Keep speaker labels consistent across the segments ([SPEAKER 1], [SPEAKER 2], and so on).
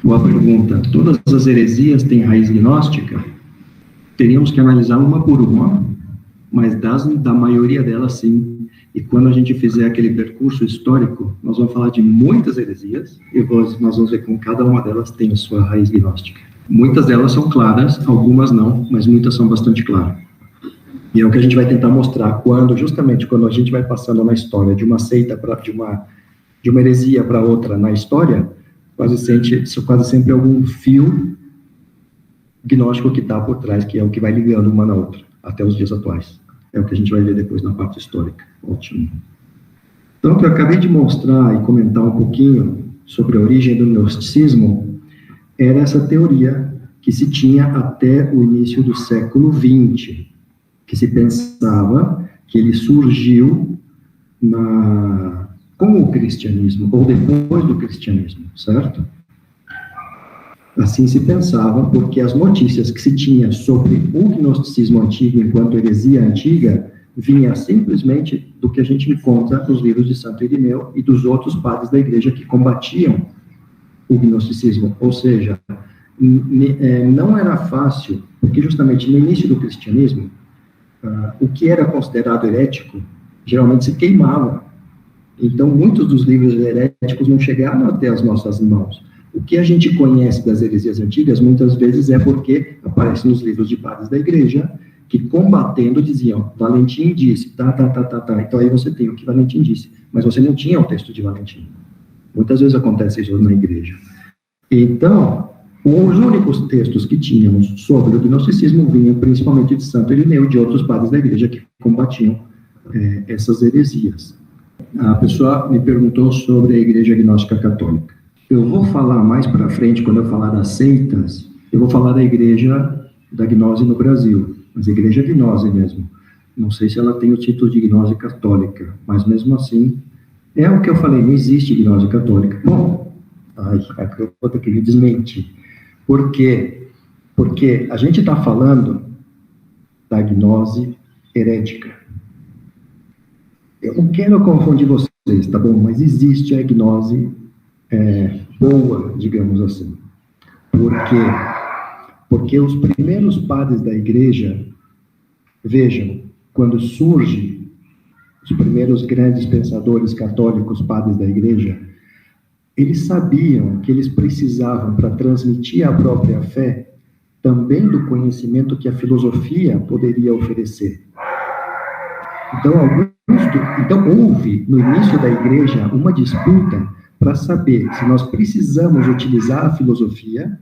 [SPEAKER 1] Boa pergunta. Todas as heresias têm raiz gnóstica? Teríamos que analisar uma por uma, mas da maioria delas, sim. E quando a gente fizer aquele percurso histórico, nós vamos falar de muitas heresias, e nós vamos ver como cada uma delas tem a sua raiz gnóstica. Muitas delas são claras, algumas não, mas muitas são bastante claras. E é o que a gente vai tentar mostrar justamente quando a gente vai passando na história de uma seita de uma heresia para outra na história, quase sempre algum fio gnóstico que está por trás, que é o que vai ligando uma na outra, até os dias atuais. É o que a gente vai ver depois na parte histórica. Ótimo. Então, o que eu acabei de mostrar e comentar um pouquinho sobre a origem do gnosticismo era essa teoria que se tinha até o início do século XX, que se pensava que ele surgiu com o cristianismo, ou depois do cristianismo, certo? Assim se pensava, porque as notícias que se tinha sobre o gnosticismo antigo enquanto heresia antiga vinha simplesmente do que a gente encontra nos livros de Santo Irineu e dos outros padres da igreja que combatiam o gnosticismo. Ou seja, não era fácil, porque justamente no início do cristianismo, o que era considerado herético geralmente se queimava. Então, muitos dos livros heréticos não chegaram até as nossas mãos. O que a gente conhece das heresias antigas, muitas vezes, é porque aparece nos livros de padres da igreja, que combatendo diziam, Valentim disse, tá. Então aí você tem o que Valentim disse, mas você não tinha o texto de Valentim. Muitas vezes acontece isso na igreja. Então, os únicos textos que tínhamos sobre o gnosticismo vinham principalmente de Santo Irineu e de outros padres da igreja que combatiam essas heresias. A pessoa me perguntou sobre a Igreja Gnóstica Católica. Eu vou falar mais para frente, quando eu falar das seitas, eu vou falar da Igreja da Gnose no Brasil, mas a Igreja Gnose mesmo. Não sei se ela tem o título de Gnose Católica, mas mesmo assim, é o que eu falei, não existe Gnose Católica. Bom, eu vou ter que me desmentir. Por quê? Porque a gente está falando da Gnose herética. Eu não quero confundir vocês, tá bom? Mas existe a gnose boa, digamos assim. Por quê? Porque os primeiros padres da igreja, vejam, quando surgem os primeiros grandes pensadores católicos, padres da igreja, eles sabiam que eles precisavam, para transmitir a própria fé, também do conhecimento que a filosofia poderia oferecer. Então, houve, no início da igreja, uma disputa para saber se nós precisamos utilizar a filosofia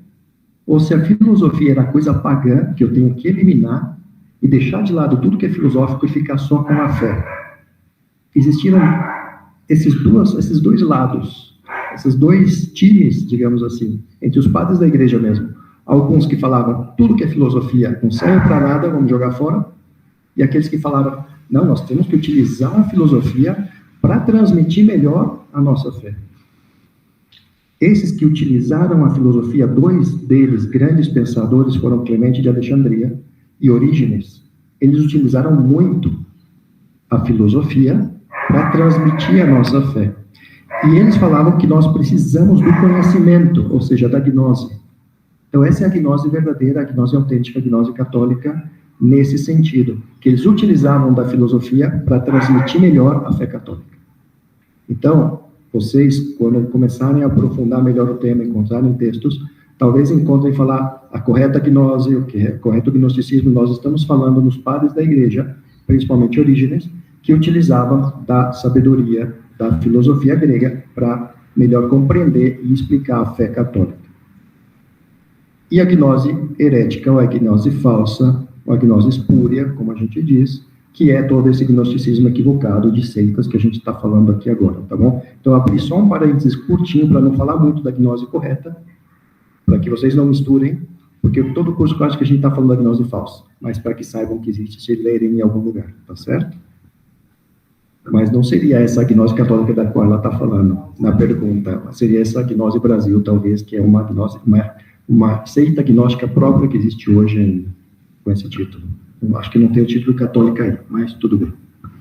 [SPEAKER 1] ou se a filosofia era coisa pagã, que eu tenho que eliminar e deixar de lado tudo que é filosófico e ficar só com a fé. Existiram esses dois lados, esses dois times, digamos assim, entre os padres da igreja mesmo. Alguns que falavam, tudo que é filosofia não serve para nada, vamos jogar fora, e aqueles que falaram, não, nós temos que utilizar a filosofia para transmitir melhor a nossa fé. Esses que utilizaram a filosofia, dois deles, grandes pensadores, foram Clemente de Alexandria e Orígenes. Eles utilizaram muito a filosofia para transmitir a nossa fé. E eles falavam que nós precisamos do conhecimento, ou seja, da gnose. Então, essa é a gnose verdadeira, a gnose autêntica, a gnose católica, nesse sentido, que eles utilizavam da filosofia para transmitir melhor a fé católica. Então, vocês, quando começarem a aprofundar melhor o tema, encontrarem textos, talvez encontrem falar a correta gnose, o que é correto gnosticismo. Nós estamos falando nos padres da igreja, principalmente Orígenes, que utilizavam da sabedoria, da filosofia grega, para melhor compreender e explicar a fé católica. E a gnose herética, ou a gnose falsa, ou a gnose espúria, como a gente diz, que é todo esse gnosticismo equivocado de seitas que a gente está falando aqui agora, tá bom? Então, abri só um parênteses curtinho para não falar muito da gnose correta, para que vocês não misturem, porque todo curso quase que a gente está falando da gnose falsa, mas para que saibam que existe se lerem em algum lugar, tá certo? Mas não seria essa gnose católica da qual ela está falando na pergunta, seria essa gnose Brasil, talvez, que é uma gnose, uma seita gnóstica própria que existe hoje ainda, com esse título. Eu acho que não tem o título católico aí, mas tudo bem.